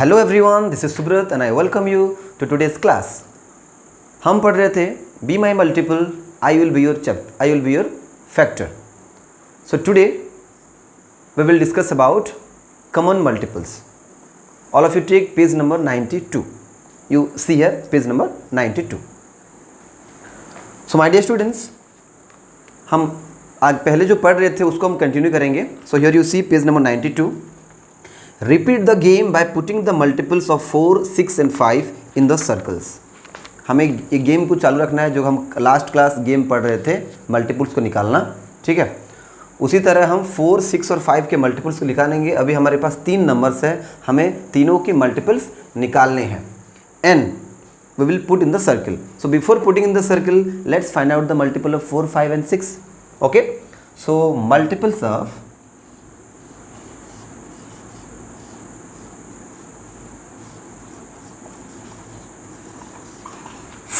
Hello everyone, this is Subrata and I welcome you to today's class. हम पढ़ रहे थे be my multiple, I will be your factor. So today we will discuss about common multiples. All of you take page number 92. You see here page number 92. So my dear students, हम आज पहले जो पढ़ रहे थे उसको हम continue करेंगे। So here you see page number 92. Repeat the game by putting the multiples of 4, 6 and 5 in the circles. हमें ये गेम को चालू रखना है जो हम लास्ट क्लास गेम पढ़ रहे थे, मल्टीपल्स को निकालना। ठीक है, उसी तरह हम 4, 6 और 5 के मल्टीपल्स को निकालेंगे। अभी हमारे पास 3 नंबर्स है, हमें तीनों के मल्टीपल्स निकालने हैं and we will put in the circle. So before putting in the circle, let's find out the multiple of 4, 5 and 6. Okay, so multiples of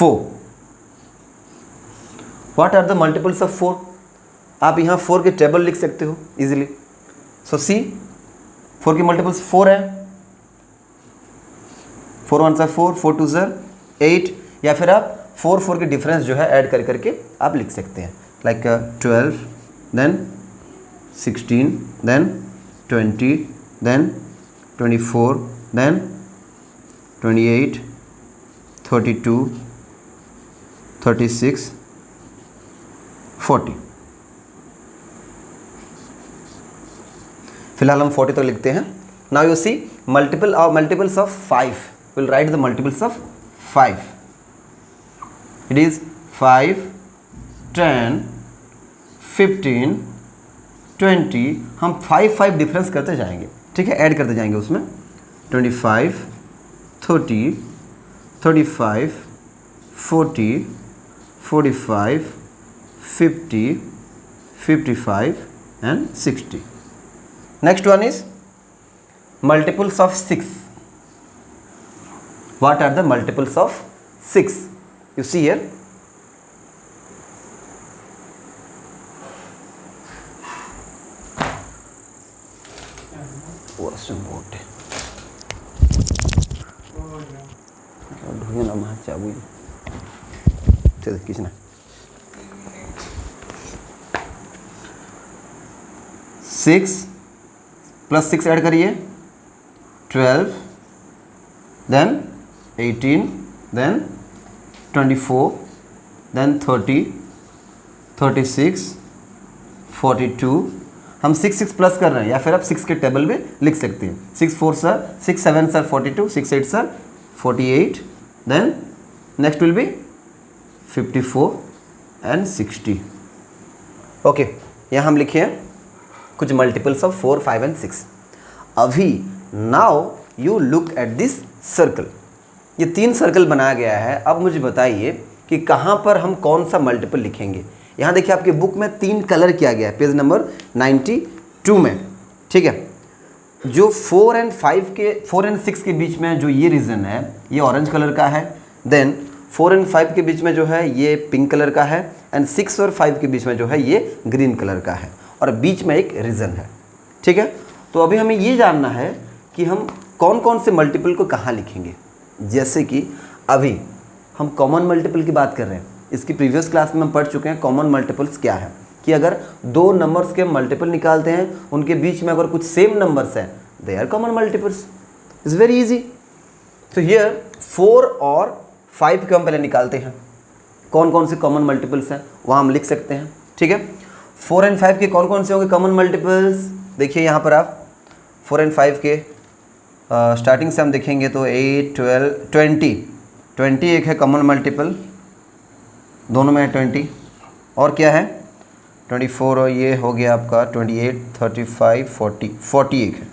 4. What are the multiples of 4? आप यहाँ 4 के table लिख सकते हो easily. सो सी 4 के multiples 4 है, 4 1 4, 4 2 8, या फिर आप 4 4 के डिफरेंस जो है ऐड कर करके आप लिख सकते हैं, like 12 then 16 then 20 then 24 then 28 32 36 40। फिलहाल हम 40 तो लिखते हैं। Now you see multiples of 5. Will write the multiples of 5. It is 5 10 15 20। हम 5 डिफरेंस करते जाएंगे, ठीक है, ऐड करते जाएंगे उसमें। 25 30 35 40 45 50 55 and 60. Next one is multiples of 6. What are the multiples of 6? You see here. चल किसना 6 प्लस 6 ऐड करिए, 12 देन 18 देन 24 देन 30 36 42। हम 6 प्लस कर रहे हैं, या फिर आप 6 के टेबल में लिख सकते हैं। 6 4 सर 6 7 सर 42, 6 8 सर 48, then next will be 54 and 60। Okay, यहाँ हम लिखे हैं कुछ मल्टीपल्स ऑफ 4, 5 एंड 6। अभी now you look at this circle. ये 3 सर्कल बनाया गया है। अब मुझे बताइए कि कहाँ पर हम कौन सा मल्टीपल लिखेंगे। यहाँ देखिए आपके बुक में 3 कलर किया गया है, पेज नंबर 92 में। ठीक है, जो 4 एंड 6 के बीच में जो ये रीजन है ये ऑरेंज कलर का है, देन 4 एंड 5 के बीच में जो है ये पिंक कलर का है, एंड 6 और 5 के बीच में जो है ये ग्रीन कलर का है, और बीच में एक रीजन है। ठीक है, तो अभी हमें ये जानना है कि हम कौन कौन से मल्टीपल को कहाँ लिखेंगे। जैसे कि अभी हम कॉमन मल्टीपल की बात कर रहे हैं, इसकी प्रीवियस क्लास में हम पढ़ चुके हैं कॉमन मल्टीपल्स क्या है, कि अगर 2 नंबर्स के मल्टीपल निकालते हैं, उनके बीच में अगर कुछ सेम नंबर्स हैं, they are common multiples. It's very easy. तो हियर 4 और 5 के हम पहले निकालते हैं, कौन कौन से कॉमन मल्टीपल्स हैं वहाँ हम लिख सकते हैं। ठीक है, 4 एंड 5 के कौन कौन से होंगे कॉमन मल्टीपल्स। देखिए यहाँ पर आप 4 एंड 5 के स्टार्टिंग से हम देखेंगे तो 8 12 20 एक है कॉमन मल्टीपल, दोनों में है 20। और क्या है 24, और ये हो गया आपका 28 35 40 एक है,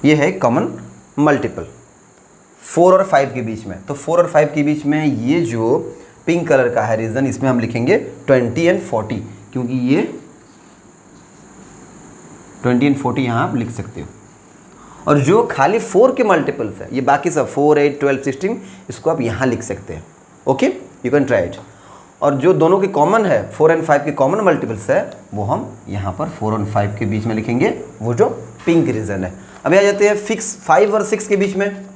ये है कॉमन मल्टीपल 4 और 5 के बीच में। तो 4 और 5 के बीच में ये जो पिंक कलर का है रीजन, इसमें हम लिखेंगे 20 एंड 40, क्योंकि ये 20 एंड 40 यहाँ आप लिख सकते हो। और जो खाली 4 के मल्टीपल्स है, ये बाकी सब 4 8 12 16, इसको आप यहाँ लिख सकते हैं। Okay, you can try it. और जो दोनों के कॉमन है 4 एंड 5 के कॉमन मल्टीपल्स है वो हम यहाँ पर 4 और 5 के बीच में लिखेंगे, वो जो पिंक रीजन है। अभी आ जाते हैं फिक्स 5 और 6 के बीच में।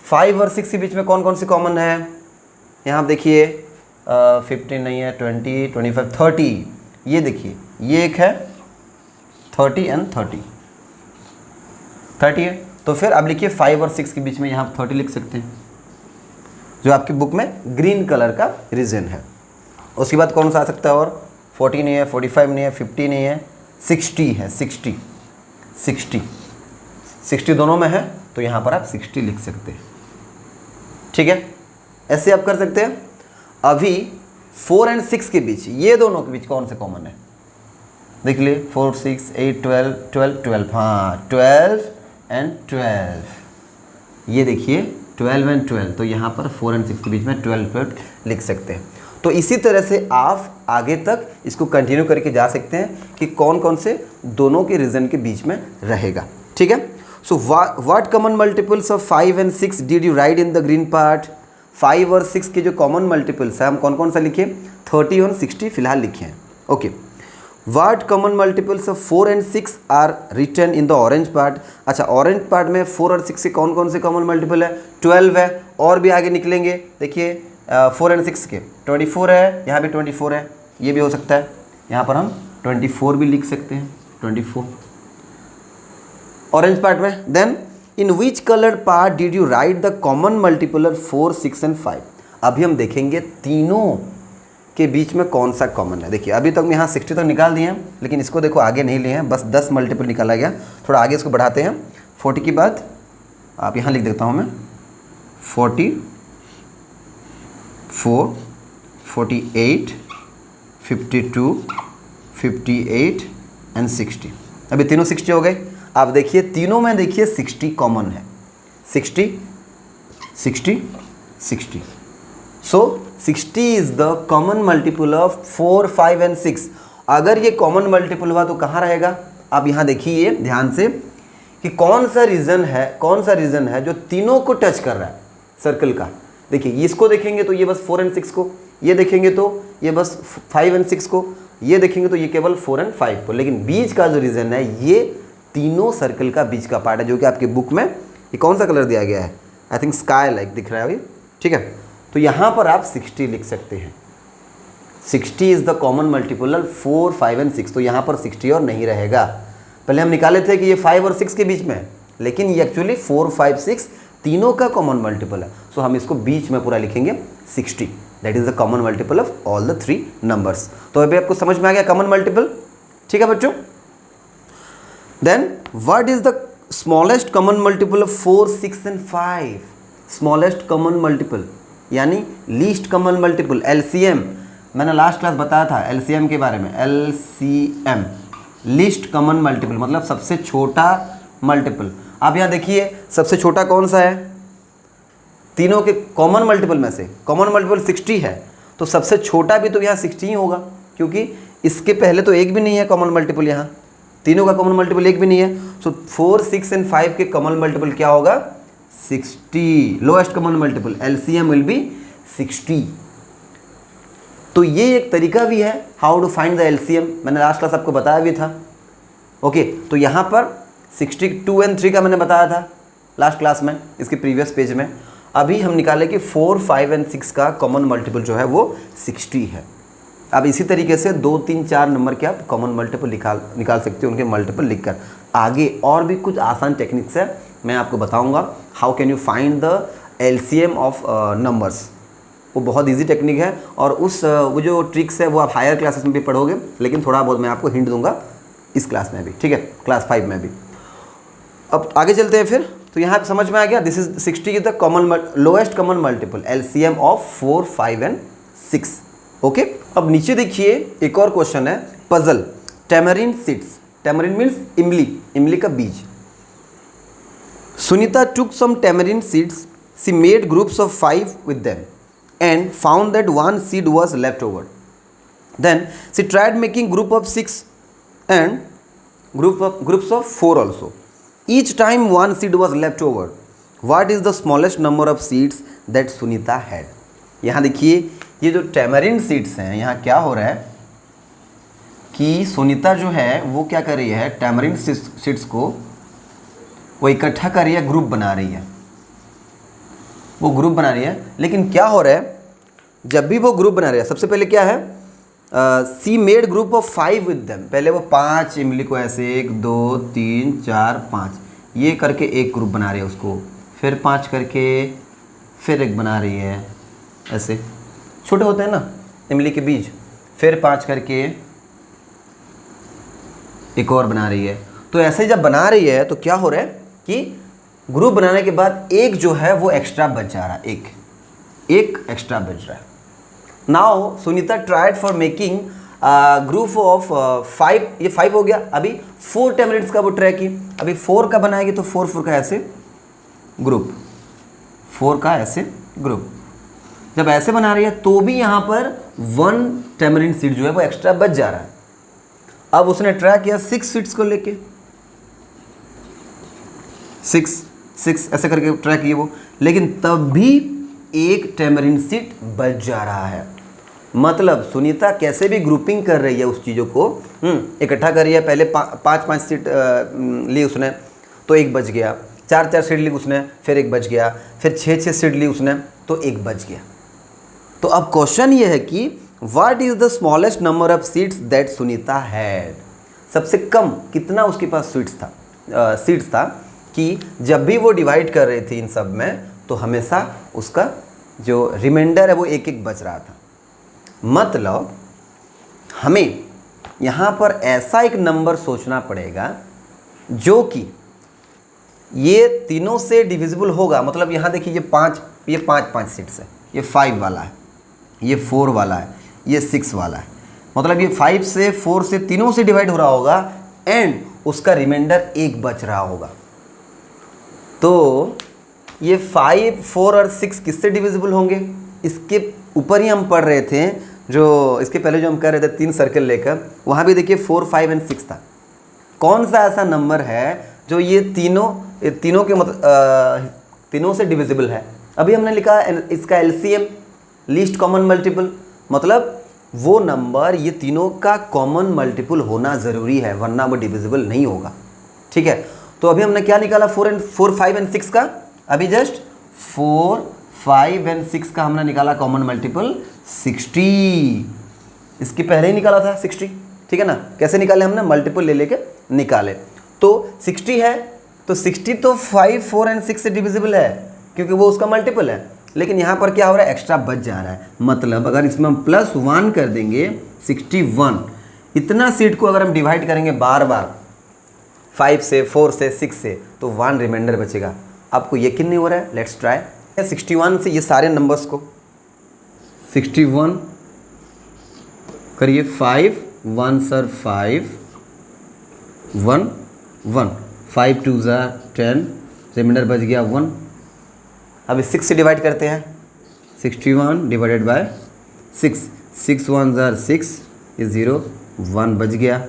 5 और 6 के बीच में कौन कौन सी कॉमन है, यहाँ आप देखिए 15 नहीं है, 20, 25, 30, ये देखिए ये एक है 30 एंड 30 है। तो फिर अब लिखिए 5 और 6 के बीच में यहाँ 30 लिख सकते हैं, जो आपकी बुक में ग्रीन कलर का रीजन है। उसके बाद कौन सा आ सकता है, और 40 नहीं है, 45 नहीं है, 50 नहीं है, 60 है, 60 दोनों में है, तो यहाँ पर आप 60 लिख सकते हैं। ठीक है, ऐसे आप कर सकते हैं। अभी 4 एंड 6 के बीच, ये दोनों के बीच कौन से कॉमन है, देख लिए 4, 6, 8, 12, 12, 12, हाँ 12 एंड 12, ये देखिए 12 एंड 12, तो यहाँ पर 4 एंड 6 के बीच में 12 लिख सकते हैं। तो इसी तरह से आप आगे तक इसको कंटिन्यू करके जा सकते हैं कि कौन कौन से दोनों के रीजन के बीच में रहेगा। ठीक है, so what common multiples of 5 and 6 did you right in the green part. 5 और 6 के जो कॉमन मल्टीपल्स है हम कौन कौन सा लिखे, 30 और 60 फिलहाल लिखे हैं। Okay, what common multiples of 4 and 6 are written in the orange part. अच्छा, ऑरेंज पार्ट में 4 और 6 के कौन कौन से कॉमन मल्टीपल है, 12 है, और भी आगे निकलेंगे। देखिए 4 एंड 6 के 24 है, यहाँ भी 24 है, ये भी हो सकता है, यहाँ पर हम 24 भी लिख सकते हैं, 24 ऑरेंज पार्ट में। Then in which coloured part did you write the common multiple of 4, 6 and 5। अभी हम देखेंगे तीनों के बीच में कौन सा कॉमन है। देखिए अभी तक हम यहाँ 60 तक निकाल दिए हैं, लेकिन इसको देखो आगे नहीं लिए हैं, बस 10 मल्टीपल निकाला गया। थोड़ा आगे इसको बढ़ाते हैं। 40 के बाद आप यहाँ लिख देता हूँ मैं 44, 48, 52, 58 एंड 60। अभी तीनों 60 हो गए। आप देखिए तीनों में देखिए 60 कॉमन है, 60, 60, 60। सो 60 is the common multiple of 4, 5 and 6। अगर ये कॉमन मल्टीपल हुआ तो कहाँ रहेगा, आप यहाँ देखिए ध्यान से कि कौन सा रीजन है जो तीनों को टच कर रहा है सर्कल का। देखिए इसको देखेंगे तो ये बस 4 एंड 6 को, ये देखेंगे तो ये बस 5 एंड 6 को, ये देखेंगे तो ये केवल 4 एंड 5 को। लेकिन बीच का जो रीजन है ये तीनों सर्कल का बीच का पार्ट है, जो कि आपकी बुक में ये कौन सा कलर दिया गया है, आई थिंक स्काई लाइक दिख रहा है अभी। ठीक है, तो यहाँ पर आप 60 लिख सकते हैं। 60 is the common multiple 4, 5 and 6। तो यहाँ पर 60 और नहीं रहेगा। पहले हम निकाले थे कि ये 5 और 6 के बीच में है, लेकिन ये एक्चुअली 4, 5, 6 तीनों का कॉमन मल्टीपल है। सो हम इसको बीच में पूरा लिखेंगे 60, that is the common multiple of all the 3 numbers. तो अभी आपको समझ में आ गया कॉमन मल्टीपल। ठीक है बच्चों, then what is the smallest common multiple of 4, 6 and 5। Smallest common multiple यानी लीस्ट कॉमन मल्टीपल, एलसीएम। मैंने लास्ट क्लास बताया था एलसीएम के बारे में, एलसीएम लीस्ट कॉमन मल्टीपल मतलब सबसे छोटा मल्टीपल। आप यहाँ देखिए सबसे छोटा कौन सा है, तीनों के कॉमन मल्टीपल में से कॉमन मल्टीपल 60 है, तो सबसे छोटा भी तो यहाँ 60 ही होगा, क्योंकि इसके पहले तो एक भी नहीं है कॉमन मल्टीपल, यहाँ तीनों का कॉमन मल्टीपल एक भी नहीं है। सो 4, 6 एंड 5 के कॉमन मल्टीपल क्या होगा, 60। Lowest common multiple LCM will be 60। तो ये एक तरीका भी है how to find the LCM, मैंने लास्ट क्लास आपको बताया भी था। ओके, तो यहाँ पर 62 एंड 3 का मैंने बताया था लास्ट क्लास में, इसके प्रीवियस पेज में। अभी हम निकाले कि 4, 5 एंड 6 का कॉमन मल्टीपल जो है वो 60 है। अब इसी तरीके से 2, 3, 4 नंबर के आप कॉमन मल्टीपल निकाल सकते हो, उनके मल्टीपल लिखकर। आगे और भी कुछ आसान टेक्निक्स है, मैं आपको बताऊंगा how can you find the LCM of numbers. वो बहुत इजी टेक्निक है, और वो जो ट्रिक्स है वो आप हायर क्लासेस में भी पढ़ोगे, लेकिन थोड़ा बहुत मैं आपको हिंट दूंगा इस क्लास में भी। ठीक है, क्लास 5 में भी। अब आगे चलते हैं फिर। तो यहाँ समझ में आ गया, this is 60 is the common lowest common multiple LCM of 4, 5 and 6। Okay, अब नीचे देखिए एक और क्वेश्चन है, puzzle tamarind seeds. Tamarind means इमली, इमली का बीज। Sunita took some tamarind seeds. She made groups of 5 with them and found that one seed was left over. Then she tried making group of 6 and groups of 4 also. Each time one seed was left over. What is the smallest number of seeds that Sunita had? यहाँ देखिए ये जो tamarind seeds हैं, यहाँ क्या हो रहा है कि सुनीता जो है वो क्या कर रही है, टैमरिन सीड्स को वो इकट्ठा कर रही है, ग्रुप बना रही है, वो ग्रुप बना रही है। लेकिन क्या हो रहा है, जब भी वो ग्रुप बना रही है, सबसे पहले क्या है, सी made group of 5 with them. पहले वो 5 इमली को ऐसे 1 2 3 4 5 ये करके एक ग्रुप बना रही है उसको, फिर 5 करके फिर एक बना रही है, ऐसे छोटे होते हैं ना इमली के बीज, फिर 5 करके एक और बना रही है। तो ऐसे जब बना रही है तो क्या हो रहा है कि ग्रुप बनाने के बाद एक जो है वो एक्स्ट्रा बच जा रहा है, एक एक्स्ट्रा बच रहा है। Now Sunita tried for making group of 5, ये 5 हो गया। अभी 4 टेम्पलेट्स का वो ट्राई की, अभी 4 का बनाएगी तो 4 का ऐसे ग्रुप, 4 का ऐसे ग्रुप। जब ऐसे बना रही है तो भी यहाँ पर 1 टेमरिन सीड जो है वो एक्स्ट्रा बच जा रहा है। अब उसने ट्राई किया 6 सीड्स को लेके, 6 ऐसे करके ट्राई किए वो, लेकिन तब भी एक टेमरिन सीड बच जा रहा है। मतलब सुनीता कैसे भी ग्रुपिंग कर रही है उस चीज़ों को, इकट्ठा कर रही है। पहले 5 सीड ली उसने तो एक बच गया, 4 सीड ली उसने फिर एक बच गया, फिर 6 सीड ली उसने तो एक बच गया। तो अब क्वेश्चन ये है कि what is the smallest number of seeds that Sunita had. सबसे कम कितना उसके पास सीड्स था कि जब भी वो डिवाइड कर रही थी इन सब में तो हमेशा उसका जो रिमाइंडर है वो एक एक बच रहा था। मतलब हमें यहाँ पर ऐसा एक नंबर सोचना पड़ेगा जो कि ये तीनों से डिविजिबल होगा। मतलब यहाँ देखिए ये 5 सीड्स है, ये 5 वाला है, ये 4 वाला है, ये 6 वाला है। मतलब ये 5 से 4 से तीनों से डिवाइड हो रहा होगा एंड उसका रिमाइंडर एक बच रहा होगा। तो ये 5, 4 और 6 किससे डिविजिबल होंगे, इसके ऊपर ही हम पढ़ रहे थे, जो इसके पहले जो हम कर रहे थे 3 सर्कल लेकर, वहाँ भी देखिए 4, 5 एंड 6 था। कौन सा ऐसा नंबर है जो ये तीनों के तीनों से डिविजिबल है। अभी हमने लिखा इसका एलसीएम, लीस्ट कॉमन मल्टीपल, मतलब वो नंबर ये तीनों का कॉमन मल्टीपल होना ज़रूरी है वरना वो डिविजिबल नहीं होगा। ठीक है, तो अभी हमने क्या निकाला 4, 5 एंड 6 का। अभी जस्ट 4, 5 एंड 6 का हमने निकाला कॉमन मल्टीपल 60। इसके पहले ही निकाला था 60, ठीक है ना। कैसे निकाले हमने, मल्टीपल ले लेके निकाले। तो 60 है तो 60 तो 5, 4 एंड 6 से डिविजिबल है क्योंकि वो उसका मल्टीपल है। लेकिन यहाँ पर क्या हो रहा है, एक्स्ट्रा बच जा रहा है। मतलब अगर इसमें हम +1 कर देंगे 61, इतना सीट को अगर हम डिवाइड करेंगे बार बार 5 से, 4 से, 6 से, तो 1 रिमाइंडर बचेगा। आपको यकीन नहीं हो रहा है, लेट्स ट्राई। 61 से ये सारे नंबर्स को 61 करिए, 5 1 सर 5 1 1, 5 2 10, रिमाइंडर बच गया 1। अभी 6 से डिवाइड करते हैं, 61 डिवाइडेड बाय 6, 6 1 6, ये 0, 1 बच गया।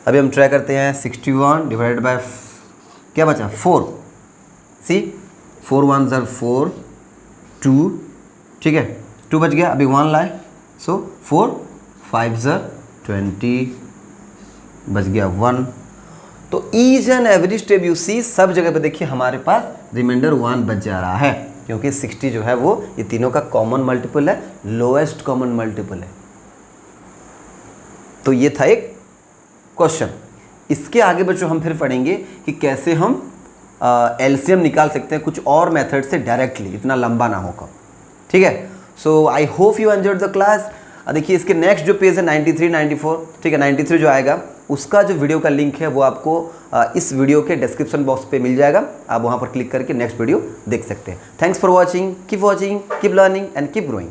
अभी हम ट्राई करते हैं 61 डिवाइडेड बाय क्या बचा 4, सी 4 1 4, 2, ठीक है 2 बच गया। अभी 1 लाए, सो 4 5 20 बच गया 1। तो each and every step you see, सब जगह पे देखिए हमारे पास रिमाइंडर 1 बच जा रहा है क्योंकि 60 जो है वो ये तीनों का कॉमन मल्टीपल है, लोएस्ट कॉमन मल्टीपल है। तो ये था एक क्वेश्चन। इसके आगे बच्चों हम फिर पढ़ेंगे कि कैसे हम एलसीएम निकाल सकते हैं कुछ और मेथड से डायरेक्टली, इतना लंबा ना होकर। ठीक है, so I hope you enjoyed the class. देखिए इसके नेक्स्ट जो पेज है 93, 94, ठीक है 93 जो आएगा उसका जो वीडियो का लिंक है वो आपको इस वीडियो के डिस्क्रिप्शन बॉक्स पे मिल जाएगा। आप वहाँ पर क्लिक करके नेक्स्ट वीडियो देख सकते हैं। Thanks for watching, keep learning and keep growing.